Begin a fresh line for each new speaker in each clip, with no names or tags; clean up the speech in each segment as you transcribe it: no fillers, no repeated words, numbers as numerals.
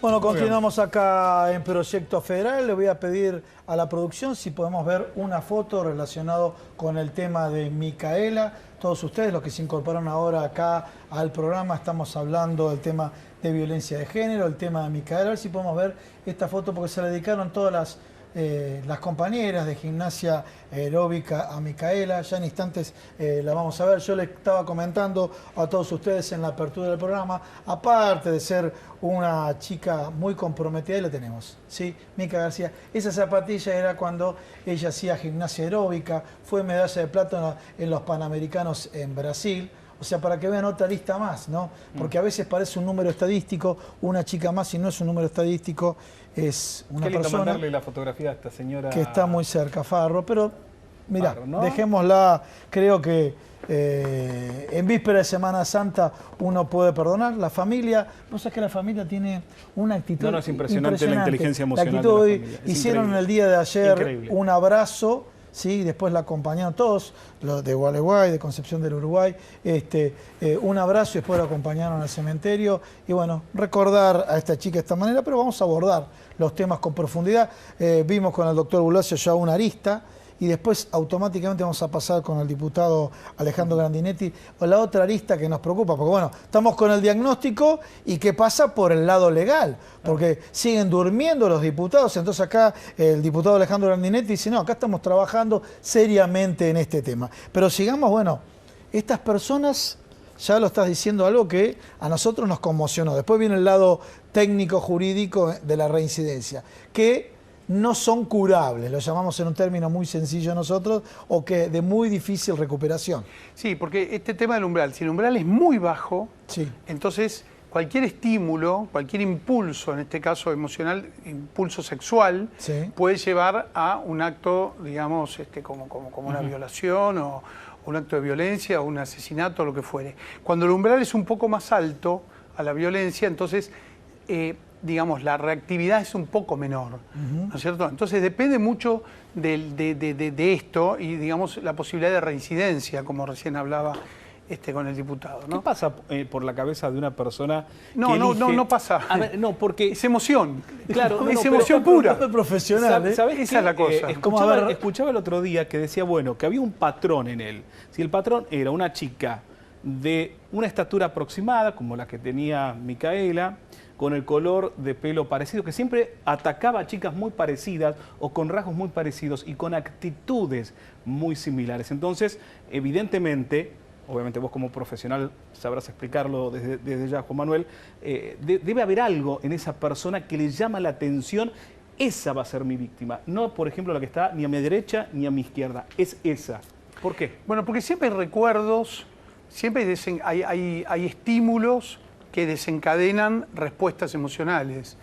Bueno, continuamos acá en Proyecto Federal. Le voy a pedir a la producción si podemos ver una foto relacionada con el tema de Micaela. Todos ustedes, los que se incorporaron ahora acá al programa, estamos hablando del tema de violencia de género, el tema de Micaela. A ver si podemos ver esta foto porque se la dedicaron todas las compañeras de gimnasia aeróbica a Micaela. Ya en instantes la vamos a ver. Yo le estaba comentando a todos ustedes en la apertura del programa, aparte de ser una chica muy comprometida, ahí la tenemos, ¿sí? Mica García. Esa zapatilla era cuando ella hacía gimnasia aeróbica, fue medalla de plata en los Panamericanos en Brasil. O sea, para que vean otra lista más, ¿no? Porque a veces parece un número estadístico, una chica más, y no es un número estadístico, es una persona...
mandarle la fotografía a esta señora...
Que está muy cerca, Farro, pero mirá,
Farro, ¿no?
Dejémosla, creo que en víspera de Semana Santa uno puede perdonar. La familia, vos sabés que la familia tiene una actitud
No, es impresionante la inteligencia emocional
la actitud
de la familia.
Hicieron
increíble.
en el día de ayer
Increíble.
un abrazo. Sí, después la acompañaron todos, los de Gualeguay, de Concepción del Uruguay, un abrazo y después la acompañaron al cementerio. Y bueno, recordar a esta chica de esta manera, pero vamos a abordar los temas con profundidad. Vimos con el doctor Bulacio ya una arista y después automáticamente vamos a pasar con el diputado Alejandro Grandinetti o la otra arista que nos preocupa, porque bueno, estamos con el diagnóstico y que pasa por el lado legal, porque siguen durmiendo los diputados. Entonces acá el diputado Alejandro Grandinetti dice, no, acá estamos trabajando seriamente en este tema. Pero sigamos, bueno, estas personas, ya lo estás diciendo, algo que a nosotros nos conmocionó. Después viene el lado técnico jurídico de la reincidencia, que no son curables, lo llamamos en un término muy sencillo nosotros, o que de muy difícil recuperación.
Sí, porque este tema del umbral, si el umbral es muy bajo,
sí,
entonces cualquier estímulo, cualquier impulso, en este caso emocional, impulso sexual,
sí,
puede llevar a un acto, digamos, como una violación o un acto de violencia o un asesinato o lo que fuere. Cuando el umbral es un poco más alto a la violencia, entonces... digamos, la reactividad es un poco menor, ¿no es cierto? Entonces depende mucho de esto y, digamos, la posibilidad de reincidencia, como recién hablaba con el diputado, ¿no?
¿Qué pasa por la cabeza de una persona
No,
que
no,
elige...
no pasa.
A ver, no, porque...
Es emoción.
Claro,
es emoción pura.
Es profesional,
¿Sabés
Esa es la cosa.
Escuchaba el otro día que decía, bueno, que había un patrón en él. Si el patrón era una chica de una estatura aproximada, como la que tenía Micaela, con el color de pelo parecido, que siempre atacaba a chicas muy parecidas o con rasgos muy parecidos y con actitudes muy similares. Entonces, evidentemente, obviamente vos como profesional sabrás explicarlo desde ya, Juan Manuel, debe haber algo en esa persona que le llama la atención. Esa va a ser mi víctima, no, por ejemplo, la que está ni a mi derecha ni a mi izquierda, es esa. ¿Por qué?
Bueno, porque siempre hay recuerdos, siempre hay estímulos que desencadenan respuestas emocionales.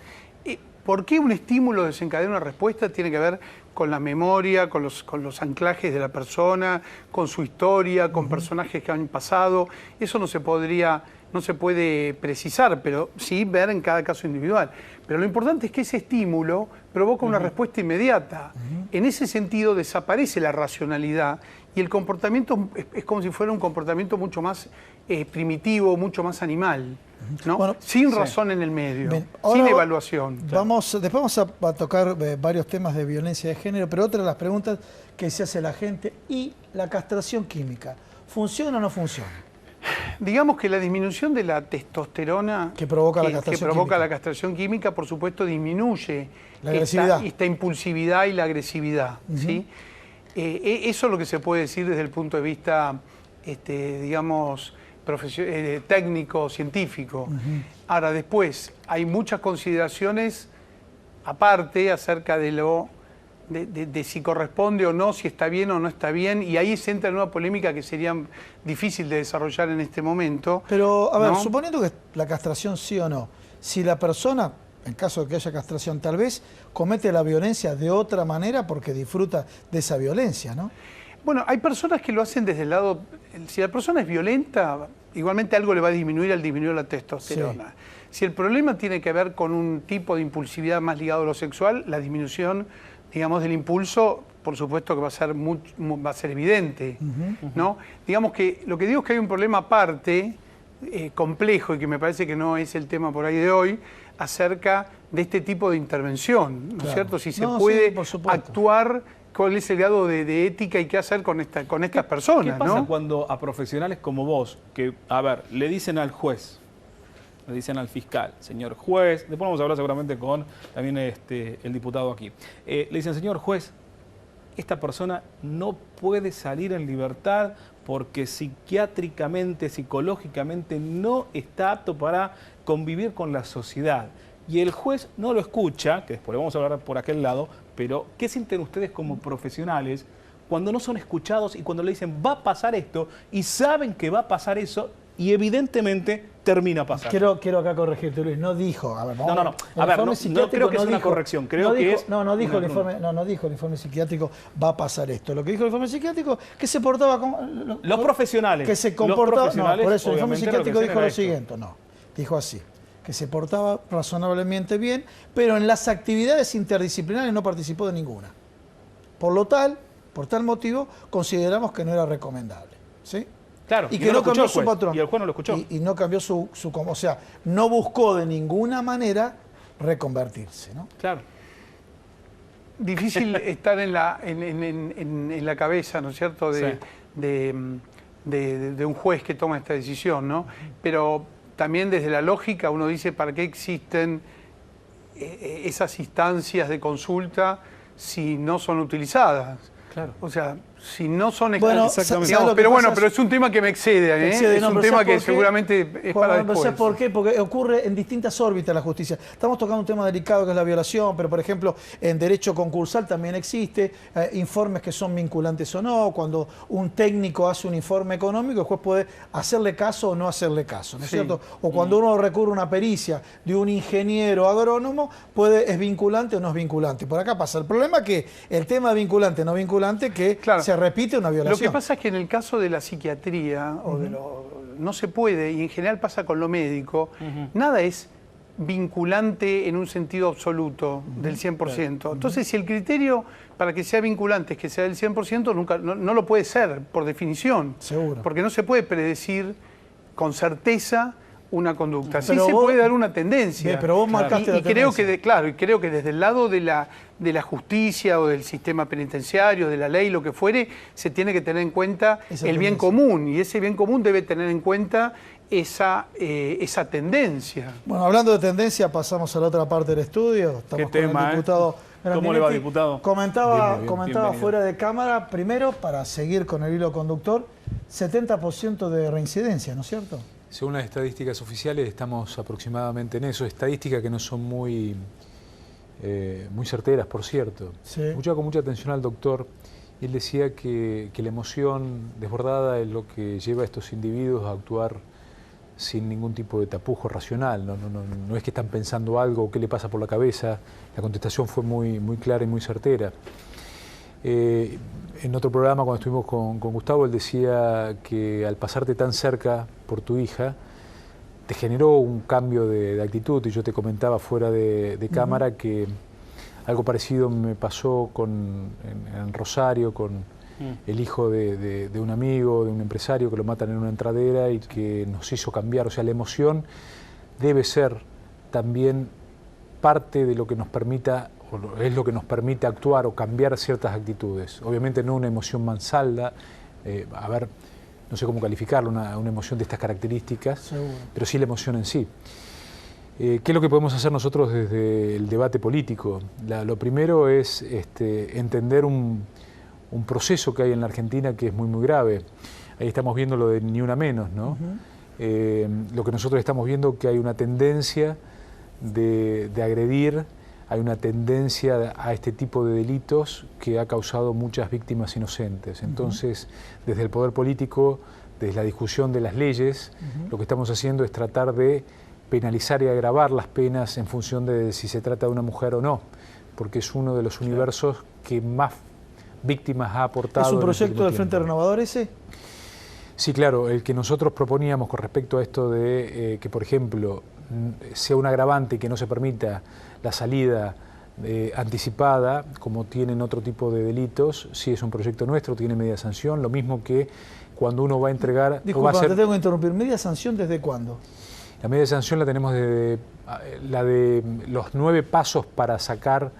¿Por qué un estímulo desencadena una respuesta? Tiene que ver con la memoria, con los anclajes de la persona, con su historia, con personajes que han pasado. Eso no se puede precisar, pero sí ver en cada caso individual. Pero lo importante es que ese estímulo provoca una respuesta inmediata. En ese sentido desaparece la racionalidad y el comportamiento es como si fuera un comportamiento mucho más primitivo, mucho más animal, ¿no?
Bueno,
sin razón en el medio,
bien,
sin evaluación.
Después vamos a tocar varios temas de violencia de género, pero otra de las preguntas que se hace la gente, ¿y la castración química? ¿Funciona o no funciona?
Digamos que la disminución de la testosterona
que provoca
la castración química, por supuesto, disminuye
la agresividad.
Esta impulsividad y la agresividad. ¿Sí? Eso es lo que se puede decir desde el punto de vista, digamos, técnico, científico. Ahora, después, hay muchas consideraciones aparte acerca de si corresponde o no, si está bien o no está bien, y ahí se entra en una polémica que sería difícil de desarrollar en este momento.
Pero, a ver,
¿no?
suponiendo que la castración sí o no, si la persona, en caso de que haya castración, tal vez comete la violencia de otra manera porque disfruta de esa violencia, ¿no?
Bueno, hay personas que lo hacen desde el lado... Si la persona es violenta, igualmente algo le va a disminuir al disminuir la testosterona. Sí. Si el problema tiene que ver con un tipo de impulsividad más ligado a lo sexual, la disminución, digamos, del impulso, por supuesto que va a ser evidente, ¿no? Digamos que lo que digo es que hay un problema aparte complejo, y que me parece que no es el tema por ahí de hoy, acerca de este tipo de intervención, ¿no es
Claro.
cierto? Si se
No,
puede
sí, por supuesto.
actuar, cuál es el grado de ética y qué hacer con estas personas,
¿Qué pasa
¿no?
cuando a profesionales como vos, que, a ver, le dicen al juez, le dicen al fiscal, señor juez, después vamos a hablar seguramente con también el diputado aquí, le dicen, señor juez, esta persona no puede salir en libertad porque psiquiátricamente, psicológicamente no está apto para convivir con la sociedad. Y el juez no lo escucha, que después vamos a hablar por aquel lado, pero ¿qué sienten ustedes como profesionales cuando no son escuchados y cuando le dicen va a pasar esto y saben que va a pasar eso y evidentemente termina pasando?
Quiero acá corregirte, Luis. No dijo. A ver,
No, no, no.
el
A ver,
informe
no
psiquiátrico
creo que es una
dijo-
corrección. Creo
no
que
dijo-
es
No dijo el
una-
informe. No dijo el informe psiquiátrico va a pasar esto. Lo que dijo el informe psiquiátrico que se portaba como
Los profesionales.
que se
los
comportaba. No,
profesionales,
por eso el informe
obviamente, lo que
psiquiátrico
hacen
dijo
era
lo
esto.
siguiente. No, dijo así. Que se portaba razonablemente bien, pero en las actividades interdisciplinarias no participó de ninguna. Por tal motivo, consideramos que no era recomendable. ¿Sí?
Claro,
Y
y
que
no
no
lo escuchó
cambió
el
su
juez,
patrón.
y el juez no lo escuchó.
Y no cambió o sea, no buscó de ninguna manera reconvertirse, ¿no?
Claro.
Difícil estar en la cabeza, ¿no es cierto?,
Sí.
de un juez que toma esta decisión, ¿no? Pero también desde la lógica uno dice, ¿para qué existen esas instancias de consulta si no son utilizadas?
Claro.
O sea, si no son
Bueno,
exactamente.
¿sabes lo que
Pero bueno,
pasa?
pero es un tema que me excede, ¿eh?
Excede,
Es
no,
un
pero
tema
¿sabes
que
por qué?
seguramente es para después.
¿Sabes por qué? Porque ocurre en distintas órbitas la justicia. Estamos tocando un tema delicado que es la violación, pero por ejemplo en derecho concursal también existe informes que son vinculantes o no. Cuando un técnico hace un informe económico, el juez puede hacerle caso o no hacerle caso, ¿no es
Sí.
cierto? O cuando uno recurre a una pericia de un ingeniero agrónomo, es vinculante o no es vinculante. Por acá pasa el problema que el tema vinculante no vinculante que
Claro.
se repite una violación.
Lo que pasa es que en el caso de la psiquiatría no se puede, y en general pasa con lo médico, nada es vinculante en un sentido absoluto del 100%. Entonces, si el criterio para que sea vinculante es que sea del 100%, no lo puede ser, por definición.
Seguro.
Porque no se puede predecir con certeza una conducta. Sí
Pero
se
vos-
puede dar una tendencia.
Bien, pero vos marcaste la
y creo
tendencia.
y creo que desde el lado de la justicia o del sistema penitenciario, de la ley, lo que fuere, se tiene que tener en cuenta
Esa
el bien
tendencia.
común, y ese bien común debe tener en cuenta esa tendencia.
Bueno, hablando de tendencia, pasamos a la otra parte del estudio. Estamos
Qué
con
tema,
el diputado
¿Cómo le va,
Grandinetti.
diputado?
Comentaba
bienvenido.
fuera de cámara, primero, para seguir con el hilo conductor, 70% de reincidencia, ¿no es cierto?
Según las estadísticas oficiales estamos aproximadamente en eso, estadísticas que no son muy certeras, por cierto.
Sí.
Escuchaba con mucha atención al doctor y él decía que la emoción desbordada es lo que lleva a estos individuos a actuar sin ningún tipo de tapujo racional. No es que están pensando algo o qué le pasa por la cabeza. La contestación fue muy clara y muy certera. En otro programa, cuando estuvimos con Gustavo, él decía que al pasarte tan cerca por tu hija, te generó un cambio de actitud, y yo te comentaba fuera de cámara que algo parecido me pasó en Rosario con el hijo de un amigo, de un empresario que lo matan en una entradera y que nos hizo cambiar. O sea, la emoción debe ser también parte de lo que nos permita, o es lo que nos permite actuar o cambiar ciertas actitudes. Obviamente no una emoción mansalda, no sé cómo calificarlo, una emoción de estas características,
Seguro.
pero sí la emoción en sí. ¿Qué es lo que podemos hacer nosotros desde el debate político? Lo primero es entender un proceso que hay en la Argentina que es muy grave. Ahí estamos viendo lo de Ni Una Menos, ¿no? Lo que nosotros estamos viendo que hay una tendencia de agredir, hay una tendencia a este tipo de delitos que ha causado muchas víctimas inocentes. Entonces, desde el poder político, desde la discusión de las leyes, lo que estamos haciendo es tratar de penalizar y agravar las penas en función de si se trata de una mujer o no, porque es uno de los universos que más víctimas ha aportado.
¿Es un
en el
proyecto
último
del Frente
tiempo.
Renovador ese?
Sí, claro, el que nosotros proponíamos con respecto a esto de que, por ejemplo, sea un agravante que no se permita la salida anticipada, como tienen otro tipo de delitos, sí es un proyecto nuestro, tiene media sanción, lo mismo que cuando uno va a entregar... o va a
Disculpa,
hacer,
te tengo que interrumpir. ¿Media sanción desde cuándo?
la media sanción la tenemos desde la de los 9 pasos para sacar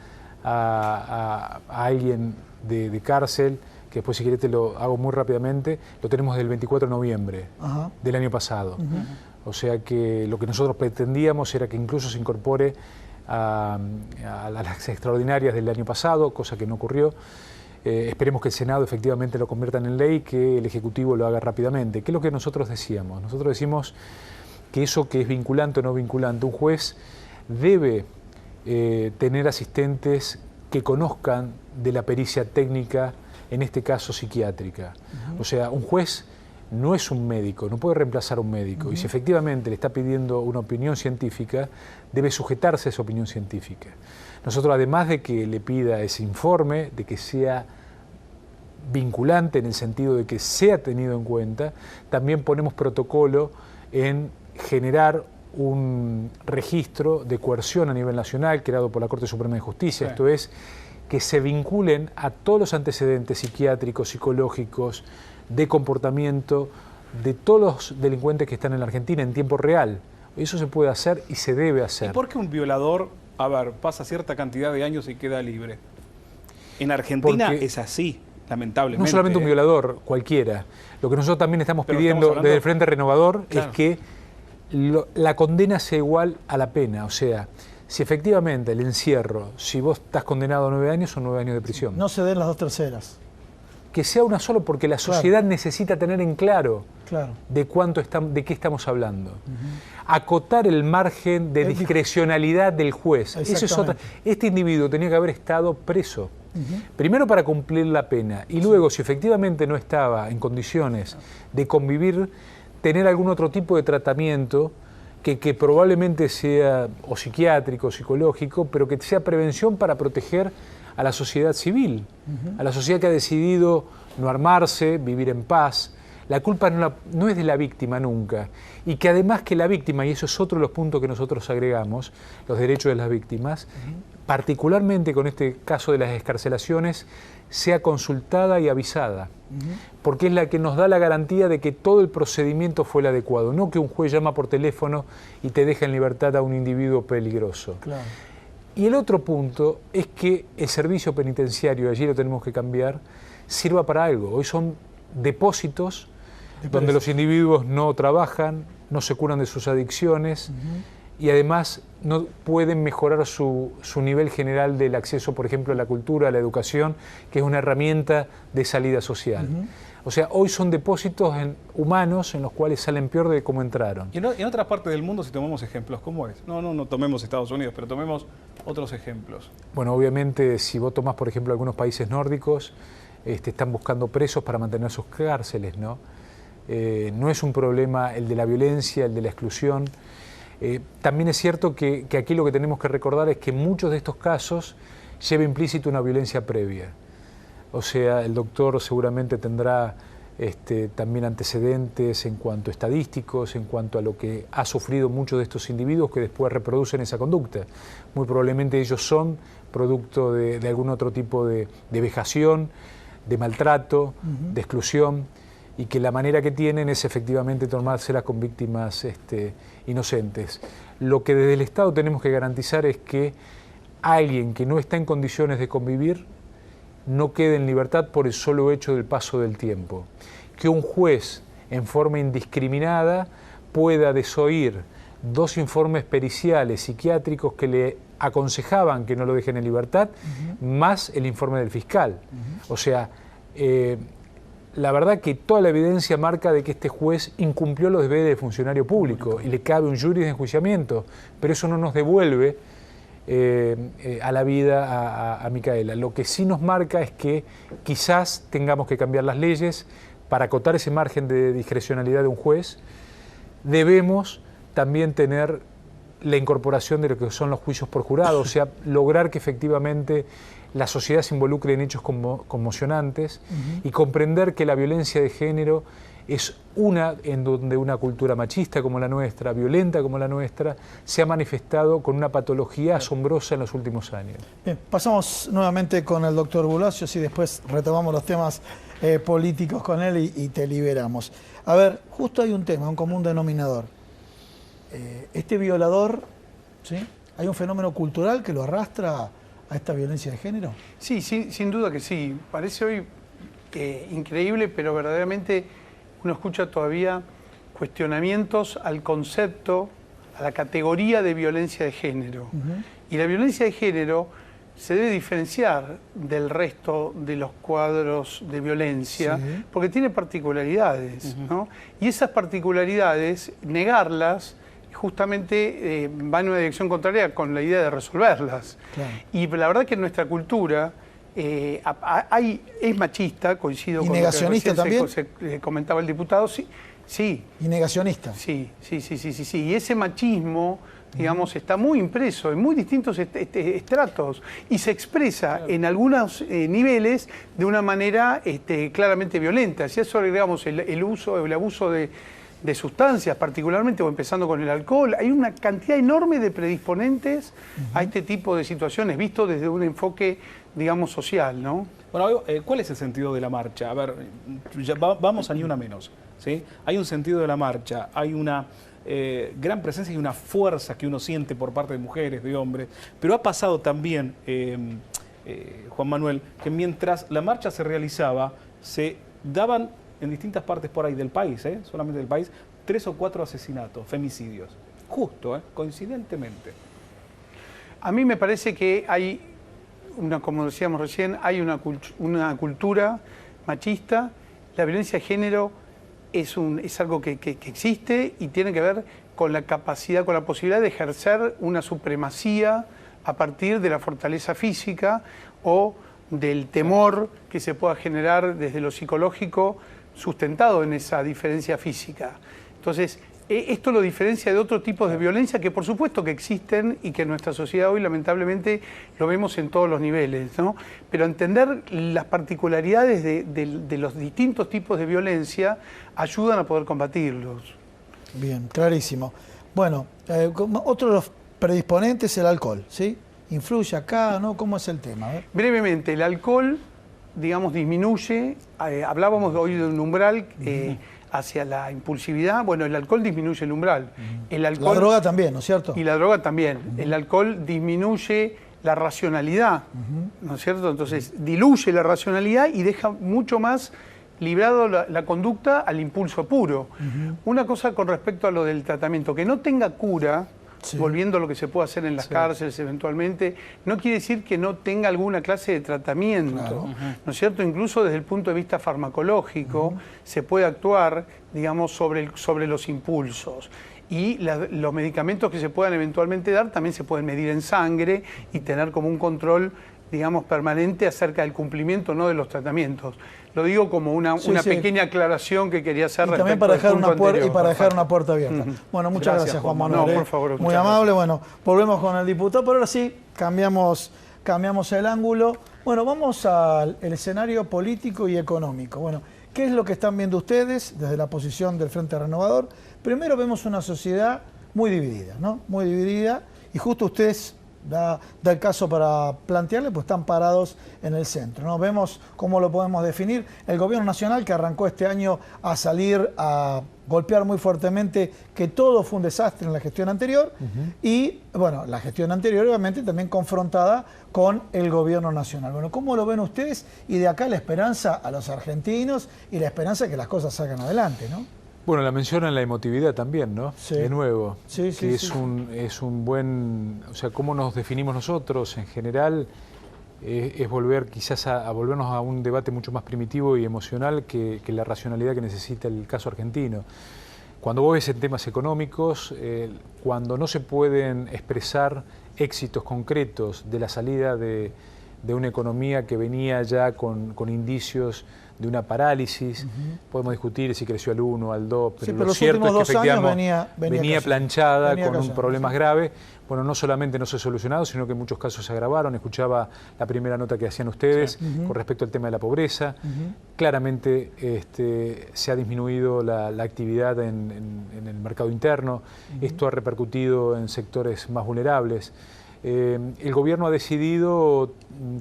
a alguien de cárcel, que después si querés te lo hago muy rápidamente, lo tenemos del 24 de noviembre
Ajá.
del año pasado. O sea que lo que nosotros pretendíamos era que incluso se incorpore a las extraordinarias del año pasado, cosa que no ocurrió. Esperemos que el Senado efectivamente lo convierta en ley y que el Ejecutivo lo haga rápidamente. ¿Qué es lo que nosotros decíamos? Nosotros decimos que eso que es vinculante o no vinculante, un juez debe tener asistentes que conozcan de la pericia técnica, en este caso psiquiátrica. O sea, un juez no es un médico, no puede reemplazar a un médico. Y si efectivamente le está pidiendo una opinión científica, debe sujetarse a esa opinión científica. Nosotros, además de que le pida ese informe, de que sea vinculante en el sentido de que sea tenido en cuenta, también ponemos protocolo en generar un registro de coerción a nivel nacional creado por la Corte Suprema de Justicia.
Sí.
Esto es, que se vinculen a todos los antecedentes psiquiátricos, psicológicos, de comportamiento, de todos los delincuentes que están en la Argentina en tiempo real. Eso se puede hacer y se debe hacer.
¿Y por qué un violador, a ver, pasa cierta cantidad de años y queda libre? En Argentina
Porque
es así, lamentablemente.
no solamente un violador, cualquiera. Lo que nosotros también estamos
Pero
pidiendo
estamos hablando...
desde el Frente Renovador
Claro.
es que la condena sea igual a la pena. O sea, si efectivamente el encierro, si vos estás condenado a 9 años, son 9 años de prisión.
No se den las 2/3.
Que sea una sola, porque la sociedad necesita tener en claro de qué estamos hablando. Acotar el margen de discrecionalidad del juez. Eso es otra. Este individuo tenía que haber estado preso. Primero para cumplir la pena y luego, si efectivamente no estaba en condiciones de convivir, tener algún otro tipo de tratamiento que probablemente sea o psiquiátrico o psicológico, pero que sea prevención para proteger a la sociedad civil, a la sociedad que ha decidido no armarse, vivir en paz. La culpa no es de la víctima nunca. Y que además que la víctima, y eso es otro de los puntos que nosotros agregamos, los derechos de las víctimas, particularmente con este caso de las excarcelaciones, sea consultada y avisada. Porque es la que nos da la garantía de que todo el procedimiento fue el adecuado. No que un juez llama por teléfono y te deja en libertad a un individuo peligroso.
Claro.
Y el otro punto es que el servicio penitenciario, allí lo tenemos que cambiar, sirva para algo. Hoy son depósitos donde los individuos no trabajan, no se curan de sus adicciones y además no pueden mejorar su nivel general del acceso, por ejemplo, a la cultura, a la educación, que es una herramienta de salida social. O sea, hoy son depósitos humanos en los cuales salen peor de cómo entraron.
Y en otras partes del mundo, si tomamos ejemplos, ¿cómo es? No tomemos Estados Unidos, pero tomemos otros ejemplos.
Bueno, obviamente, si vos tomás, por ejemplo, algunos países nórdicos, están buscando presos para mantener sus cárceles, ¿no? No es un problema el de la violencia, el de la exclusión. También es cierto que aquí lo que tenemos que recordar es que muchos de estos casos lleva implícito una violencia previa. O sea, el doctor seguramente tendrá también antecedentes en cuanto a estadísticos, en cuanto a lo que ha sufrido muchos de estos individuos que después reproducen esa conducta. Muy probablemente ellos son producto de algún otro tipo de vejación, de maltrato, de exclusión, y que la manera que tienen es efectivamente tomárselas con víctimas inocentes. Lo que desde el Estado tenemos que garantizar es que alguien que no está en condiciones de convivir no quede en libertad por el solo hecho del paso del tiempo. Que un juez, en forma indiscriminada, pueda desoír 2 informes periciales psiquiátricos que le aconsejaban que no lo dejen en libertad, más el informe del fiscal. O sea, la verdad que toda la evidencia marca de que este juez incumplió los deberes de funcionario público y le cabe un jury de enjuiciamiento, pero eso no nos devuelve a la vida a Micaela. Lo que sí nos marca es que quizás tengamos que cambiar las leyes para acotar ese margen de discrecionalidad de un juez. Debemos también tener la incorporación de lo que son los juicios por jurado, o sea, lograr que efectivamente la sociedad se involucre en hechos conmocionantes y comprender que la violencia de género es una en donde una cultura machista como la nuestra, violenta como la nuestra, se ha manifestado con una patología asombrosa en los últimos años.
Bien, pasamos nuevamente con el doctor Bulacios y después retomamos los temas políticos con él y te liberamos. A ver, justo hay un tema, un común denominador. Este violador, ¿sí? ¿Hay un fenómeno cultural que lo arrastra a esta violencia de género?
Sí, sin duda que sí. Parece hoy increíble, pero verdaderamente uno escucha todavía cuestionamientos al concepto, a la categoría de violencia de género. Y la violencia de género se debe diferenciar del resto de los cuadros de violencia, sí, porque tiene particularidades, ¿no? Y esas particularidades, negarlas, justamente van en una dirección contraria con la idea de resolverlas. Claro. Y la verdad que en nuestra cultura es machista, coincido con
negacionista
lo que
también
se comentaba el diputado, sí. Sí.
Y negacionista.
Sí. Y ese machismo, digamos, está muy impreso en muy distintos estratos y se expresa, claro, en algunos niveles de una manera claramente violenta. Si a eso agregamos el abuso de sustancias, particularmente, o empezando con el alcohol, hay una cantidad enorme de predisponentes a este tipo de situaciones, visto desde un enfoque, digamos, social, ¿no?
Bueno, ¿cuál es el sentido de la marcha? A ver, ya vamos a ni una menos, ¿sí? Hay un sentido de la marcha, hay una gran presencia y una fuerza que uno siente por parte de mujeres, de hombres, pero ha pasado también, Juan Manuel, que mientras la marcha se realizaba, se daban en distintas partes por ahí del país, solamente del país, 3 o 4 asesinatos, femicidios, justo, coincidentemente.
A mí me parece que hay como decíamos recién, hay una cultura machista. La violencia de género es algo que existe y tiene que ver con la capacidad, con la posibilidad de ejercer una supremacía a partir de la fortaleza física o del temor que se pueda generar desde lo psicológico sustentado en esa diferencia física. Entonces, esto lo diferencia de otros tipos de violencia que por supuesto que existen y que en nuestra sociedad hoy lamentablemente lo vemos en todos los niveles, ¿no? Pero entender las particularidades de los distintos tipos de violencia ayudan a poder combatirlos.
Bien, clarísimo. Bueno, otro de los predisponentes es el alcohol, ¿sí? ¿Influye acá, no? ¿Cómo es el tema?
Brevemente, el alcohol, digamos, disminuye, hablábamos hoy de un umbral hacia la impulsividad. Bueno, el alcohol disminuye el umbral.
La droga también, ¿no es cierto?
Y la droga también. El alcohol disminuye la racionalidad, ¿no es cierto? Entonces, diluye la racionalidad y deja mucho más librado la conducta al impulso puro. Una cosa con respecto a lo del tratamiento, que no tenga cura, sí, volviendo a lo que se puede hacer en las cárceles eventualmente, no quiere decir que no tenga alguna clase de tratamiento, claro, ¿no es cierto? Incluso desde el punto de vista farmacológico se puede actuar, digamos, sobre los impulsos. Y los medicamentos que se puedan eventualmente dar también se pueden medir en sangre y tener como un control, digamos, permanente acerca del cumplimiento no de los tratamientos. Lo digo como una pequeña aclaración que quería hacer.
Y también para dejar una puerta abierta. Bueno, muchas gracias Juan Manuel.
No, por favor.
Muy amable. Bueno, volvemos con el diputado, pero ahora sí cambiamos el ángulo. Bueno, vamos al escenario político y económico. Bueno, ¿qué es lo que están viendo ustedes desde la posición del Frente Renovador? Primero vemos una sociedad muy dividida, ¿no? Muy dividida, y justo ustedes da el caso para plantearle, pues están parados en el centro, ¿no? Vemos cómo lo podemos definir. El gobierno nacional, que arrancó este año a salir a golpear muy fuertemente que todo fue un desastre en la gestión anterior, y bueno, la gestión anterior obviamente también confrontada con el gobierno nacional. Bueno, ¿cómo lo ven ustedes? Y de acá la esperanza a los argentinos y la esperanza de que las cosas salgan adelante, ¿no?
Bueno, la mencionan la emotividad también, ¿no? Sí. De nuevo,
sí,
que es un buen... O sea, cómo nos definimos nosotros en general es volver quizás a volvernos a un debate mucho más primitivo y emocional que la racionalidad que necesita el caso argentino. Cuando vos ves en temas económicos, cuando no se pueden expresar éxitos concretos de la salida de una economía que venía ya con indicios de una parálisis. Podemos discutir si creció al 1, al 2, pero
pero
lo
los
cierto es que
últimos 2 años
efectivamente venía planchada con
cayendo,
problemas graves. Bueno, no solamente no se ha solucionado, sino que en muchos casos se agravaron. Escuchaba la primera nota que hacían ustedes con respecto al tema de la pobreza. Claramente se ha disminuido la actividad en el mercado interno. Esto ha repercutido en sectores más vulnerables. El gobierno ha decidido,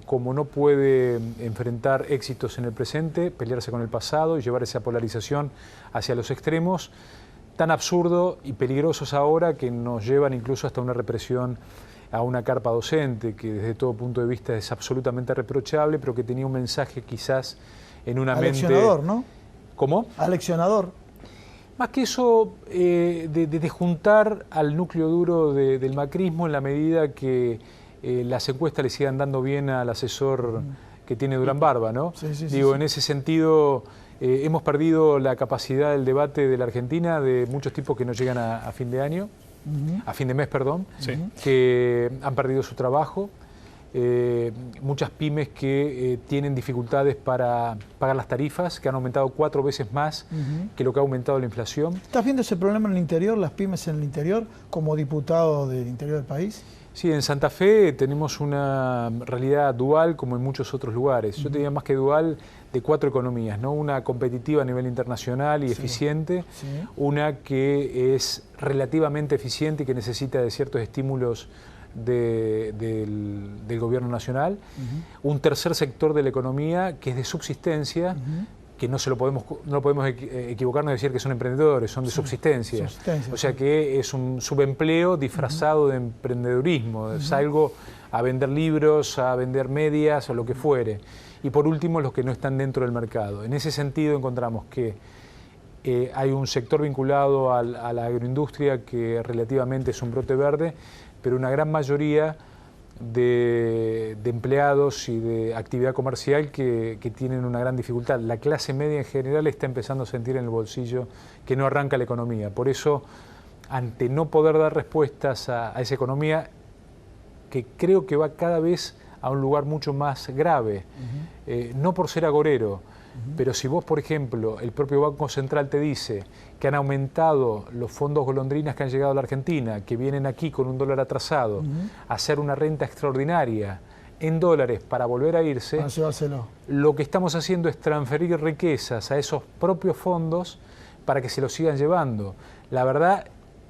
como no puede enfrentar éxitos en el presente, pelearse con el pasado y llevar esa polarización hacia los extremos, tan absurdo y peligrosos ahora que nos llevan incluso hasta una represión a una carpa docente, que desde todo punto de vista es absolutamente reprochable, pero que tenía un mensaje quizás en una mente...
Aleccionador, ¿no?
¿Cómo?
Aleccionador.
Más que eso, de juntar al núcleo duro del macrismo en la medida que las encuestas le sigan dando bien al asesor que tiene Durán Barba, ¿no? Digo, en ese sentido, hemos perdido la capacidad del debate de la Argentina de muchos tipos que no llegan a fin de año, a fin de mes, perdón, que han perdido su trabajo. Muchas pymes que tienen dificultades para pagar las tarifas, que han aumentado 4 veces más que lo que ha aumentado la inflación.
¿Estás viendo ese problema en el interior, las pymes en el interior, como diputado del interior del país?
Sí, en Santa Fe tenemos una realidad dual como en muchos otros lugares. Yo te diría más que dual de 4 economías, ¿no? Una competitiva a nivel internacional y eficiente, una que es relativamente eficiente y que necesita de ciertos estímulos del gobierno nacional, un tercer sector de la economía que es de subsistencia, que no podemos equivocarnos de decir que son emprendedores, son de subsistencia. O sea que es un subempleo disfrazado de emprendedurismo, salgo a vender libros, a vender medias o lo que fuere. Y por último, los que no están dentro del mercado. En ese sentido encontramos que hay un sector vinculado a la agroindustria que relativamente es un brote verde, pero una gran mayoría de empleados y de actividad comercial que tienen una gran dificultad. La clase media en general está empezando a sentir en el bolsillo que no arranca la economía. Por eso, ante no poder dar respuestas a esa economía, que creo que va cada vez a un lugar mucho más grave, no por ser agorero, pero si vos, por ejemplo, el propio Banco Central te dice que han aumentado los fondos golondrinas que han llegado a la Argentina, que vienen aquí con un dólar atrasado, a hacer una renta extraordinaria en dólares para volver a irse, lo que estamos haciendo es transferir riquezas a esos propios fondos para que se los sigan llevando. La verdad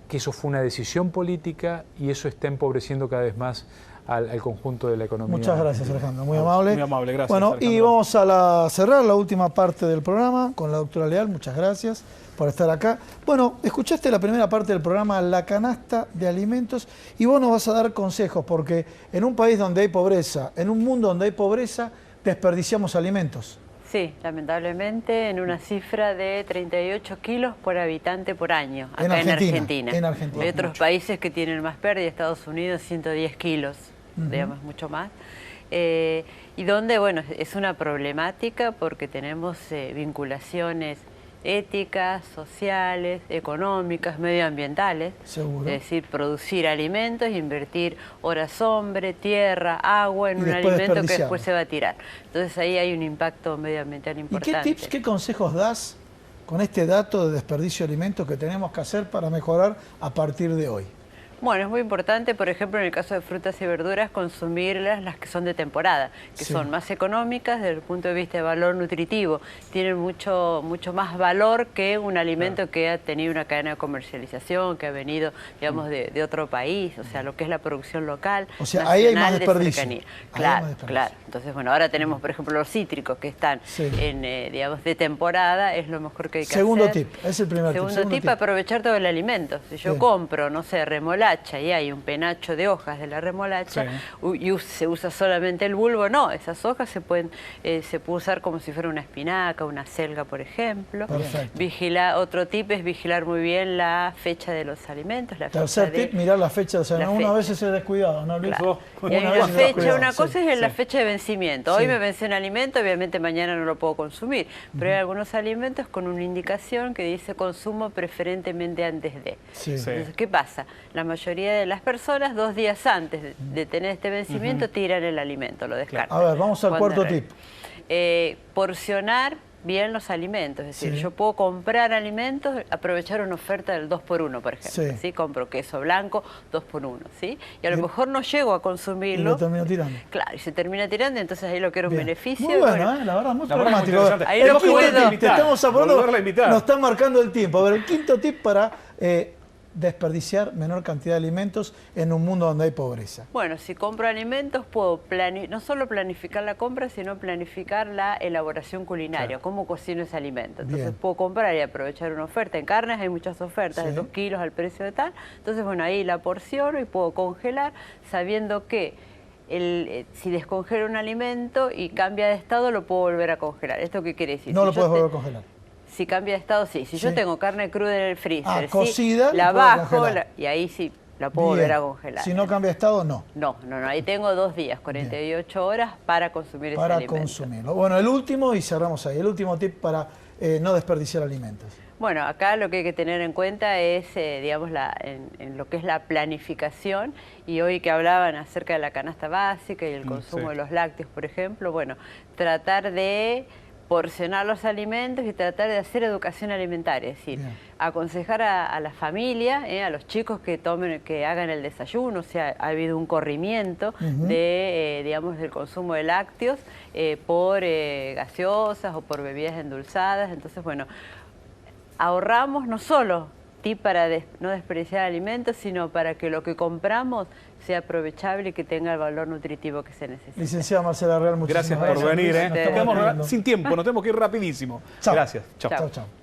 que eso fue una decisión política y eso está empobreciendo cada vez más al conjunto de la economía.
Muchas gracias, Alejandro, muy amable.
Muy amable, gracias.
Bueno,
Alejandro.
y vamos a cerrar la última parte del programa con la doctora Leal. Muchas gracias por estar acá. Bueno, escuchaste la primera parte del programa, la canasta de alimentos, y vos nos vas a dar consejos, porque en un país donde hay pobreza, en un mundo donde hay pobreza, desperdiciamos alimentos.
Sí, lamentablemente en una cifra de 38 kilos por habitante por año, acá en Argentina. Hay otros países que tienen más pérdida, Estados Unidos 110 kilos, digamos, mucho más. Y donde, bueno, es una problemática porque tenemos vinculaciones éticas, sociales, económicas, medioambientales.
Seguro.
Es decir, producir alimentos, invertir horas hombre, tierra, agua en un alimento que después se va a tirar. Entonces ahí hay un impacto medioambiental importante.
¿Y qué tips, qué consejos das con este dato de desperdicio de alimentos que tenemos que hacer para mejorar a partir de hoy?
Bueno, es muy importante, por ejemplo, en el caso de frutas y verduras, consumirlas las que son de temporada, que son más económicas desde el punto de vista de valor nutritivo. Tienen mucho más valor que un alimento que ha tenido una cadena de comercialización, que ha venido, digamos, de otro país, o sea, lo que es la producción local.
O sea, ahí hay más desperdicio.
Claro. Entonces, bueno, ahora tenemos, por ejemplo, los cítricos que están digamos, de temporada, es lo mejor que hay que hacer.
Segundo tip, es el primer tip.
Segundo tip, aprovechar todo el alimento. Si yo compro, no sé, remolacha, y hay un penacho de hojas de la remolacha y se usa solamente el bulbo, no, esas hojas se puede usar como si fuera una espinaca, una selga, por ejemplo. Otro tip es vigilar muy bien la fecha de los alimentos.
Tercer tip, mirar la fecha, o sea, una vez se ha descuidado, ¿no, Luis?
Claro. Una cosa es la fecha de vencimiento. Hoy me venció un alimento, obviamente mañana no lo puedo consumir, pero hay algunos alimentos con una indicación que dice consumo preferentemente antes de. Entonces, ¿qué pasa? La mayoría de las personas 2 días antes de tener este vencimiento tiran el alimento, lo descartan.
A ver, vamos al cuarto tip.
Porcionar bien los alimentos. Es decir, yo puedo comprar alimentos, aprovechar una oferta del 2x1, por ejemplo. ¿Sí? Compro queso blanco, 2x1, ¿sí? Y a lo mejor no llego a consumirlo.
Y lo termino tirando.
Claro, y se termina tirando, entonces ahí lo quiero un beneficio.
Muy bueno, la verdad, muy pragmático.
Ahí lo puedo.
Te estamos hablando, nos está marcando el tiempo. A ver, el quinto tip para desperdiciar menor cantidad de alimentos en un mundo donde hay pobreza.
Bueno, si compro alimentos puedo no solo planificar la compra, sino planificar la elaboración culinaria, cómo cocino ese alimento. Entonces puedo comprar y aprovechar una oferta. En carnes hay muchas ofertas de 2 kilos al precio de tal. Entonces, bueno, ahí la porciono y puedo congelar sabiendo que si descongelo un alimento y cambia de estado, lo puedo volver a congelar. ¿Esto qué quiere decir?
No lo puedes volver a congelar.
Si cambia de estado, sí. Si yo tengo carne cruda en el freezer,
cocida,
la bajo y ahí sí la puedo volver a congelar.
Si no cambia de estado, no.
No. Ahí tengo 2 días, 48 horas para consumir ese alimento. Para consumirlo.
Bueno, el último, y cerramos ahí, el último tip para no desperdiciar alimentos.
Bueno, acá lo que hay que tener en cuenta es, digamos, en lo que es la planificación, y hoy que hablaban acerca de la canasta básica y el consumo de los lácteos, por ejemplo, bueno, tratar de porcionar los alimentos y tratar de hacer educación alimentaria, es decir, aconsejar a la familia, a los chicos que hagan el desayuno, o sea, ha habido un corrimiento digamos, del consumo de lácteos por gaseosas o por bebidas endulzadas. Entonces, bueno, ahorramos no solo para no desperdiciar alimentos, sino para que lo que compramos sea aprovechable y que tenga el valor nutritivo que se necesita.
Licenciada Marcela Real, muchísimas
gracias por venir. Nos quedamos sin tiempo, nos tenemos que ir rapidísimo.
Chau.
Gracias.
Chao.